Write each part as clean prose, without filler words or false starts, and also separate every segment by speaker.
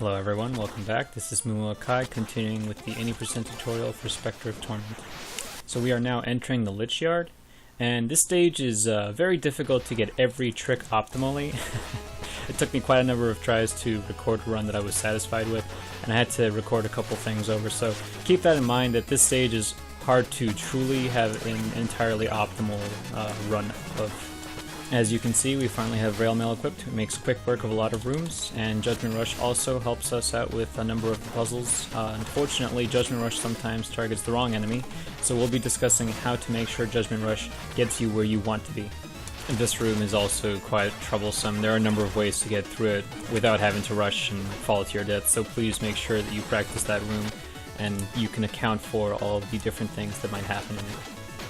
Speaker 1: Hello everyone, welcome back. This is Kai continuing with the 80% tutorial for Specter of Torment. So we are now entering the Lich yard, and this stage is very difficult to get every trick optimally. It took me quite a number of tries to record a run that I was satisfied with, and I had to record a couple things over, so keep that in mind that this stage is hard to truly have an entirely optimal run of. As you can see, we finally have Railmail equipped. It makes quick work of a lot of rooms, and Judgment Rush also helps us out with a number of the puzzles. Unfortunately, Judgment Rush sometimes targets the wrong enemy, so we'll be discussing how to make sure Judgment Rush gets you where you want to be. And this room is also quite troublesome. There are a number of ways to get through it without having to rush and fall to your death, so please make sure that you practice that room and you can account for all of the different things that might happen in it.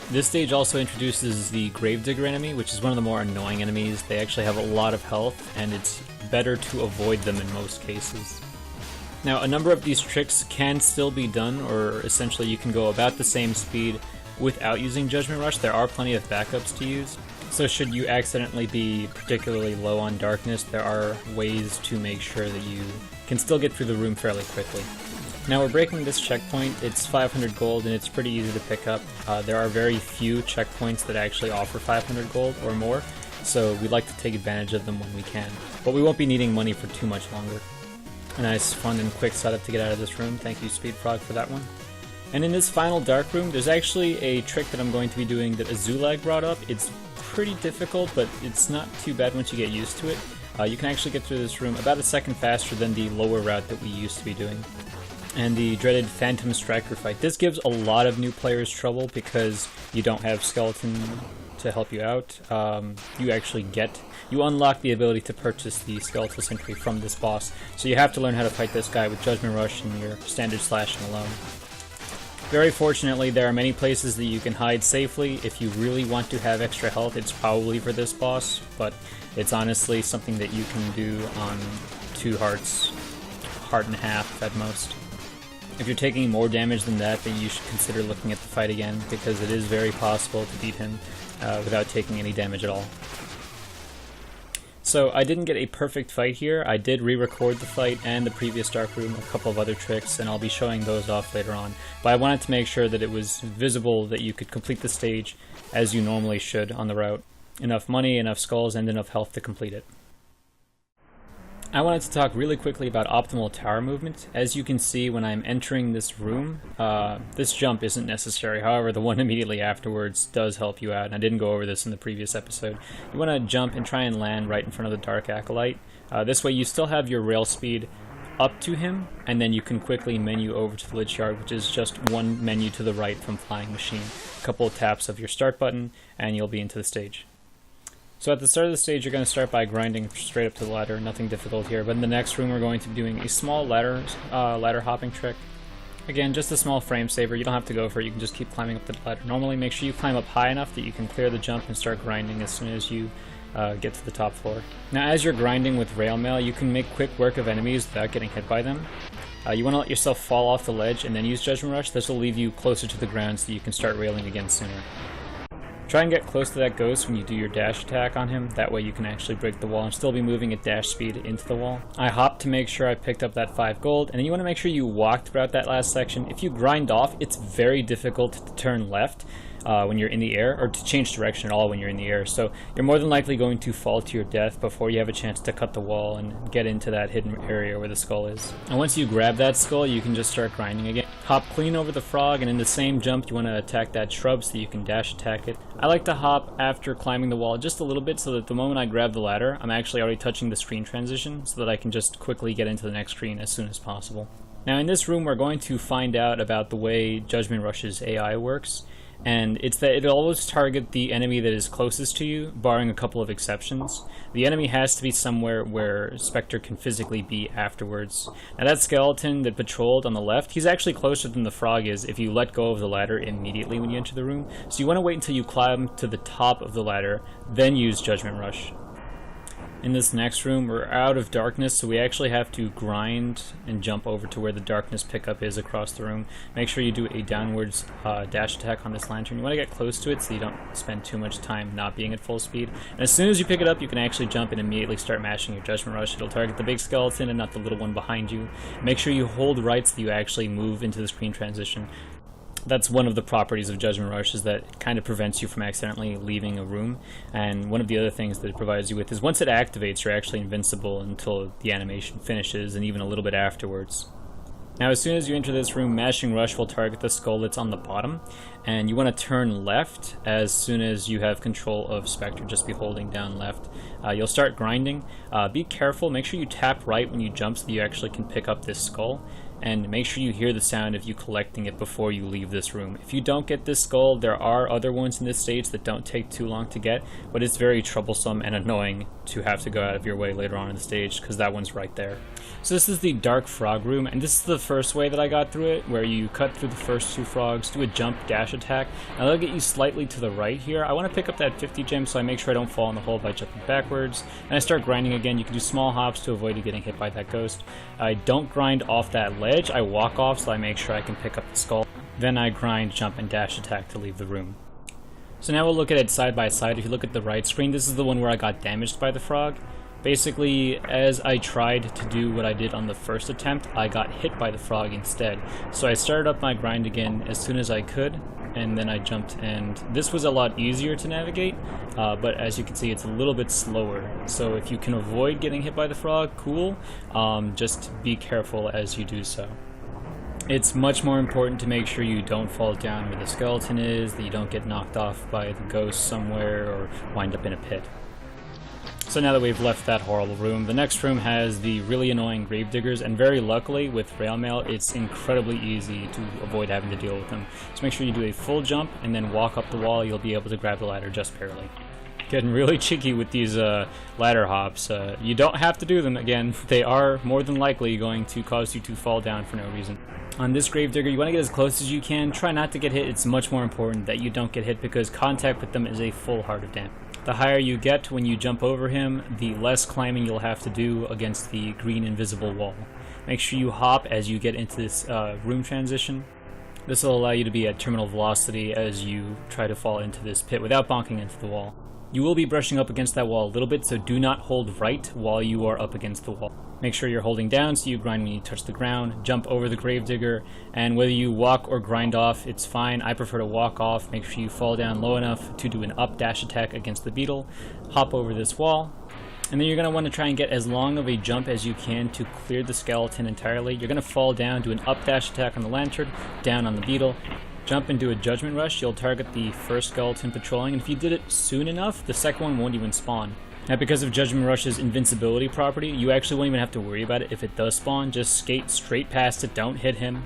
Speaker 1: This stage also introduces the Gravedigger enemy, which is one of the more annoying enemies. They actually have a lot of health, and it's better to avoid them in most cases. Now, a number of these tricks can still be done, or essentially you can go about the same speed without using Judgment Rush. There are plenty of backups to use, so should you accidentally be particularly low on darkness, there are ways to make sure that you can still get through the room fairly quickly. Now we're breaking this checkpoint. It's 500 gold and it's pretty easy to pick up. There are very few checkpoints that actually offer 500 gold or more, so we like to take advantage of them when we can. But we won't be needing money for too much longer. A nice, fun, and quick setup to get out of this room. Thank you, SpeedFrog, for that one. And in this final dark room, there's actually a trick that I'm going to be doing that Azoolag brought up. It's pretty difficult, but it's not too bad once you get used to it. You can actually get through this room about a second faster than the lower route that we used to be doing. And the dreaded Phantom Striker fight. This gives a lot of new players trouble because you don't have Skeleton to help you out. You unlock the ability to purchase the Skeletal Sentry from this boss, so you have to learn how to fight this guy with Judgment Rush and your standard slashing alone. Very fortunately, there are many places that you can hide safely. If you really want to have extra health, it's probably for this boss, but it's honestly something that you can do on 2 hearts, heart and a half at most. If you're taking more damage than that, then you should consider looking at the fight again, because it is very possible to beat him without taking any damage at all. So I didn't get a perfect fight here. I did re-record the fight and the previous dark room, a couple of other tricks, and I'll be showing those off later on. But I wanted to make sure that it was visible that you could complete the stage as you normally should on the route. Enough money, enough skulls, and enough health to complete it. I wanted to talk really quickly about optimal tower movement. As you can see when I'm entering this room, this jump isn't necessary. However, the one immediately afterwards does help you out, and I didn't go over this in the previous episode. You want to jump and try and land right in front of the Dark Acolyte. This way you still have your rail speed up to him, and then you can quickly menu over to the Lich Yard, which is just one menu to the right from Flying Machine. A couple of taps of your start button, and you'll be into the stage. So at the start of the stage, you're going to start by grinding straight up to the ladder. Nothing difficult here. But in the next room, we're going to be doing a small ladder hopping trick. Again, just a small frame saver. You don't have to go for it. You can just keep climbing up the ladder. Normally, make sure you climb up high enough that you can clear the jump and start grinding as soon as you get to the top floor. Now, as you're grinding with Railmail, you can make quick work of enemies without getting hit by them. You want to let yourself fall off the ledge and then use Judgment Rush. This will leave you closer to the ground so you can start railing again sooner. Try and get close to that ghost when you do your dash attack on him. That way you can actually break the wall and still be moving at dash speed into the wall. I hopped to make sure I picked up that 5 gold, and then you want to make sure you walk throughout that last section. If you grind off, it's very difficult to turn left when you're in the air, or to change direction at all when you're in the air. So you're more than likely going to fall to your death before you have a chance to cut the wall and get into that hidden area where the skull is. And once you grab that skull, you can just start grinding again. Hop clean over the frog, and in the same jump you want to attack that shrub so you can dash attack it. I like to hop after climbing the wall just a little bit so that the moment I grab the ladder, I'm actually already touching the screen transition so that I can just quickly get into the next screen as soon as possible. Now in this room we're going to find out about the way Judgment Rush's AI works. And it's that it'll always target the enemy that is closest to you, barring a couple of exceptions. The enemy has to be somewhere where Specter can physically be afterwards. Now that skeleton that patrolled on the left, he's actually closer than the frog is if you let go of the ladder immediately when you enter the room. So you want to wait until you climb to the top of the ladder, then use Judgment Rush. In this next room, we're out of darkness, so we actually have to grind and jump over to where the darkness pickup is across the room. Make sure you do a downwards dash attack on this lantern. You want to get close to it so you don't spend too much time not being at full speed. And as soon as you pick it up, you can actually jump and immediately start mashing your Judgment Rush. It'll target the big skeleton and not the little one behind you. Make sure you hold right so that you actually move into the screen transition. That's one of the properties of Judgment Rush, is that it kind of prevents you from accidentally leaving a room. And one of the other things that it provides you with is once it activates, you're actually invincible until the animation finishes, and even a little bit afterwards. Now, as soon as you enter this room, Mashing Rush will target the skull that's on the bottom, and you want to turn left as soon as you have control of Specter. Just be holding down left. You'll start grinding. Be careful, make sure you tap right when you jump so that you actually can pick up this skull. And make sure you hear the sound of you collecting it before you leave this room. If you don't get this skull, there are other ones in this stage that don't take too long to get, but it's very troublesome and annoying to have to go out of your way later on in the stage, because that one's right there. So this is the Dark Frog room, and this is the first way that I got through it, where you cut through the first 2 frogs, do a jump dash attack. Now that'll get you slightly to the right here. I want to pick up that 50 gem, so I make sure I don't fall in the hole by jumping backwards. And I start grinding again. You can do small hops to avoid you getting hit by that ghost. I don't grind off that ledge. I walk off so I make sure I can pick up the skull. Then I grind, jump, and dash attack to leave the room. So now we'll look at it side by side. If you look at the right screen, this is the one where I got damaged by the frog. Basically, as I tried to do what I did on the first attempt, I got hit by the frog instead. So I started up my grind again as soon as I could, and then I jumped, and this was a lot easier to navigate, but as you can see, it's a little bit slower. So if you can avoid getting hit by the frog, cool. Just be careful as you do so. It's much more important to make sure you don't fall down where the skeleton is, that you don't get knocked off by the ghost somewhere, or wind up in a pit. So now that we've left that horrible room, the next room has the really annoying gravediggers, and very luckily with rail mail, it's incredibly easy to avoid having to deal with them. So make sure you do a full jump and then walk up the wall. You'll be able to grab the ladder just barely. Getting really cheeky with these ladder hops. You don't have to do them. Again, they are more than likely going to cause you to fall down for no reason. On this gravedigger, you want to get as close as you can. Try not to get hit. It's much more important that you don't get hit, because contact with them is a full heart of damage. The higher you get when you jump over him, the less climbing you'll have to do against the green invisible wall. Make sure you hop as you get into this room transition. This will allow you to be at terminal velocity as you try to fall into this pit without bonking into the wall. You will be brushing up against that wall a little bit, so do not hold right while you are up against the wall. Make sure you're holding down so you grind when you touch the ground, jump over the gravedigger, and whether you walk or grind off, it's fine. I prefer to walk off. Make sure you fall down low enough to do an up dash attack against the beetle, hop over this wall, and then you're going to want to try and get as long of a jump as you can to clear the skeleton entirely. You're going to fall down, do an up dash attack on the lantern, down on the beetle, jump and do a Judgment Rush. You'll target the first skeleton patrolling, and if you did it soon enough, the second one won't even spawn. Now, because of Judgment Rush's invincibility property, you actually won't even have to worry about it if it does spawn. Just skate straight past it, don't hit him.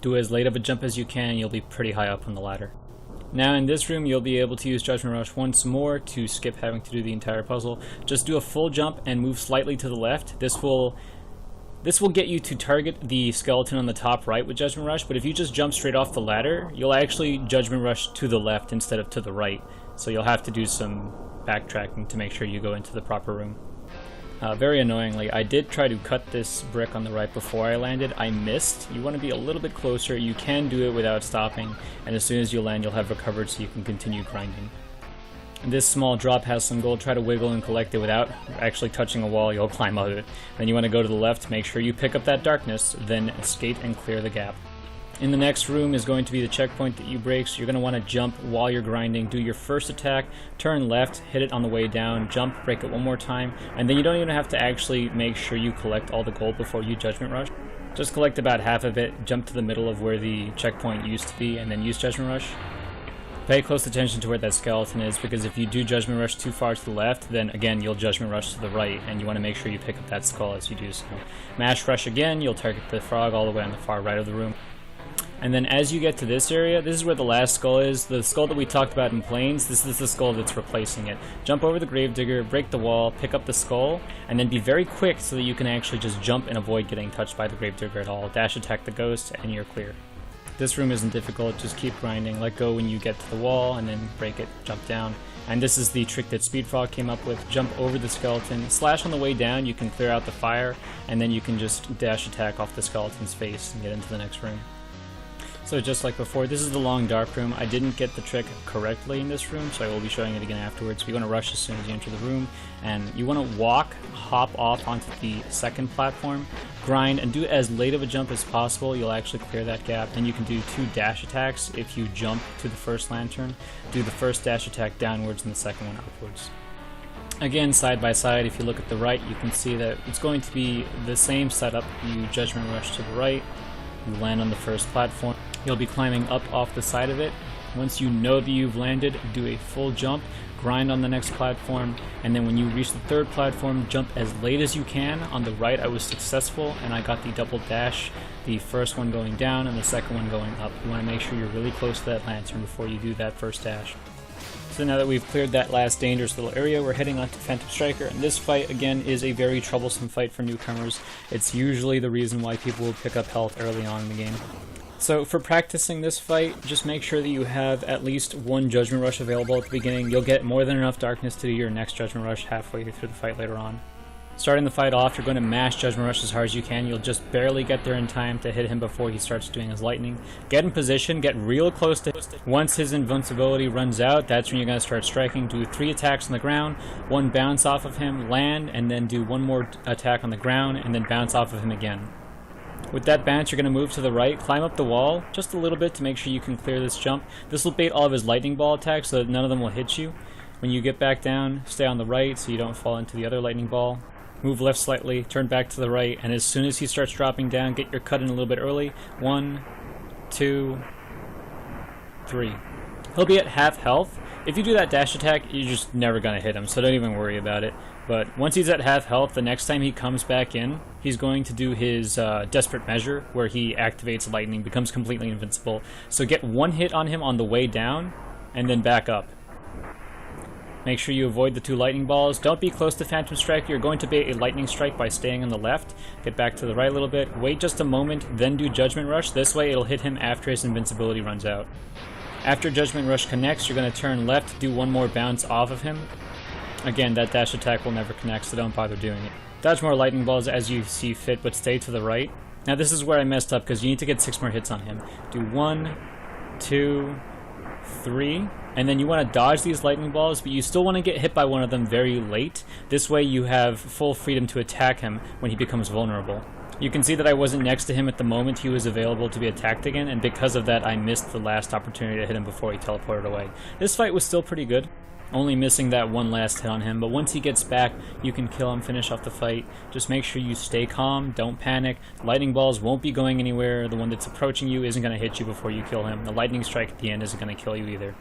Speaker 1: Do as late of a jump as you can, you'll be pretty high up on the ladder. Now in this room, you'll be able to use Judgment Rush once more to skip having to do the entire puzzle. Just do a full jump and move slightly to the left. This will get you to target the skeleton on the top right with Judgment Rush, but if you just jump straight off the ladder, you'll actually Judgment Rush to the left instead of to the right. So you'll have to do some backtracking to make sure you go into the proper room. Very annoyingly, I did try to cut this brick on the right before I landed. I missed. You want to be a little bit closer. You can do it without stopping, and as soon as you land, you'll have recovered so you can continue grinding. This small drop has some gold. Try to wiggle and collect it without actually touching a wall. You'll climb up it. Then you want to go to the left, make sure you pick up that darkness, then skate and clear the gap. In the next room is going to be the checkpoint that you break, so you're going to want to jump while you're grinding, do your first attack, turn left, hit it on the way down, jump, break it one more time, and then you don't even have to actually make sure you collect all the gold before you Judgment Rush. Just collect about half of it, jump to the middle of where the checkpoint used to be, and then use Judgment Rush. Pay close attention to where that skeleton is, because if you do Judgment Rush too far to the left, then again you'll Judgment Rush to the right, and you want to make sure you pick up that skull as you do so. Mash Rush again, you'll target the frog all the way on the far right of the room. And then as you get to this area, this is where the last skull is. The skull that we talked about in Plains, this is the skull that's replacing it. Jump over the gravedigger, break the wall, pick up the skull, and then be very quick so that you can actually just jump and avoid getting touched by the gravedigger at all. Dash attack the ghost, and you're clear. This room isn't difficult, just keep grinding, let go when you get to the wall, and then break it, jump down. And this is the trick that SpeedFrog came up with. Jump over the skeleton, slash on the way down, you can clear out the fire, and then you can just dash attack off the skeleton's face and get into the next room. So just like before, this is the long dark room. I didn't get the trick correctly in this room, so I will be showing it again afterwards. You want to rush as soon as you enter the room, and you want to walk, hop off onto the second platform, grind, and do as late of a jump as possible. You'll actually clear that gap. Then you can do 2 dash attacks if you jump to the first lantern. Do the first dash attack downwards and the second one upwards. Again, side by side, if you look at the right, you can see that it's going to be the same setup. You Judgment Rush to the right, you land on the first platform. You'll be climbing up off the side of it. Once you know that you've landed, do a full jump, grind on the next platform, and then when you reach the third platform, jump as late as you can. On the right, I was successful, and I got the double dash, the first one going down and the second one going up. You want to make sure you're really close to that lantern before you do that first dash. So now that we've cleared that last dangerous little area, we're heading on to Phantom Striker, and this fight, again, is a very troublesome fight for newcomers. It's usually the reason why people will pick up health early on in the game. So for practicing this fight, just make sure that you have at least 1 Judgment Rush available at the beginning. You'll get more than enough darkness to do your next Judgment Rush halfway through the fight later on. Starting the fight off, you're going to mash Judgment Rush as hard as you can. You'll just barely get there in time to hit him before he starts doing his lightning. Get in position, get real close to him. Once his invincibility runs out, that's when you're going to start striking. Do 3 attacks on the ground, 1 bounce off of him, land, and then do 1 more attack on the ground, and then bounce off of him again. With that bounce, you're going to move to the right, climb up the wall just a little bit to make sure you can clear this jump. This will bait all of his lightning ball attacks so that none of them will hit you. When you get back down, stay on the right so you don't fall into the other lightning ball. Move left slightly, turn back to the right, and as soon as he starts dropping down, get your cut in a little bit early. 1, 2, 3. He'll be at half health. If you do that dash attack, you're just never going to hit him, so don't even worry about it. But once he's at half health, the next time he comes back in, he's going to do his Desperate Measure, where he activates lightning, becomes completely invincible. So get 1 hit on him on the way down, and then back up. Make sure you avoid the 2 lightning balls. Don't be close to Phantom Strike. You're going to bait a lightning strike by staying on the left. Get back to the right a little bit. Wait just a moment, then do Judgment Rush. This way it'll hit him after his invincibility runs out. After Judgment Rush connects, you're going to turn left, do 1 more bounce off of him. Again, that dash attack will never connect, so don't bother doing it. Dodge more lightning balls as you see fit, but stay to the right. Now this is where I messed up, because you need to get 6 more hits on him. Do 1, 2, 3, and then you want to dodge these lightning balls, but you still want to get hit by one of them very late. This way you have full freedom to attack him when he becomes vulnerable. You can see that I wasn't next to him at the moment he was available to be attacked again, and because of that I missed the last opportunity to hit him before he teleported away. This fight was still pretty good, only missing that 1 last hit on him, but once he gets back, you can kill him, finish off the fight. Just make sure you stay calm, don't panic. Lightning balls won't be going anywhere. The one that's approaching you isn't going to hit you before you kill him. The lightning strike at the end isn't going to kill you either.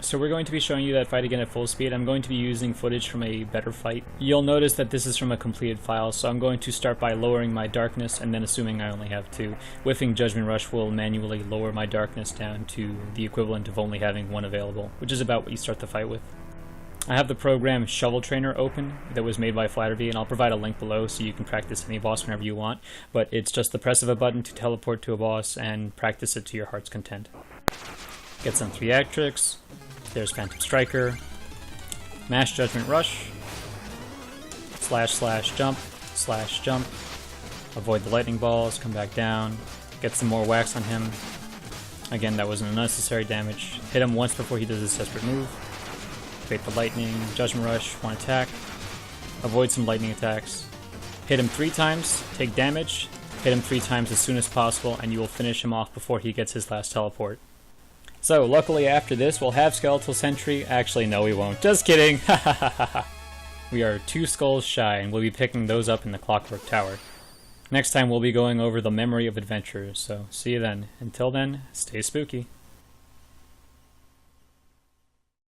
Speaker 1: So we're going to be showing you that fight again at full speed. I'm going to be using footage from a better fight. You'll notice that this is from a completed file, so I'm going to start by lowering my darkness, and then assuming I only have 2. Whiffing Judgment Rush will manually lower my darkness down to the equivalent of only having 1 available, which is about what you start the fight with. I have the program Shovel Trainer open that was made by Fladervy, and I'll provide a link below so you can practice any boss whenever you want, but it's just the press of a button to teleport to a boss and practice it to your heart's content. Get some 3-act tricks. There's Phantom Striker, mash Judgment Rush, slash jump, avoid the lightning balls, come back down, get some more wax on him. Again, that was an unnecessary damage. Hit him once before he does his desperate move. Bait the lightning, Judgment Rush, 1 attack, avoid some lightning attacks. Hit him 3 times, take damage, hit him 3 times as soon as possible, and you will finish him off before he gets his last teleport. So, luckily after this, we'll have Skeletal Sentry. Actually, no, we won't. Just kidding! We are 2 skulls shy, and we'll be picking those up in the Clockwork Tower. Next time, we'll be going over the Memory of Adventure, so see you then. Until then, stay spooky.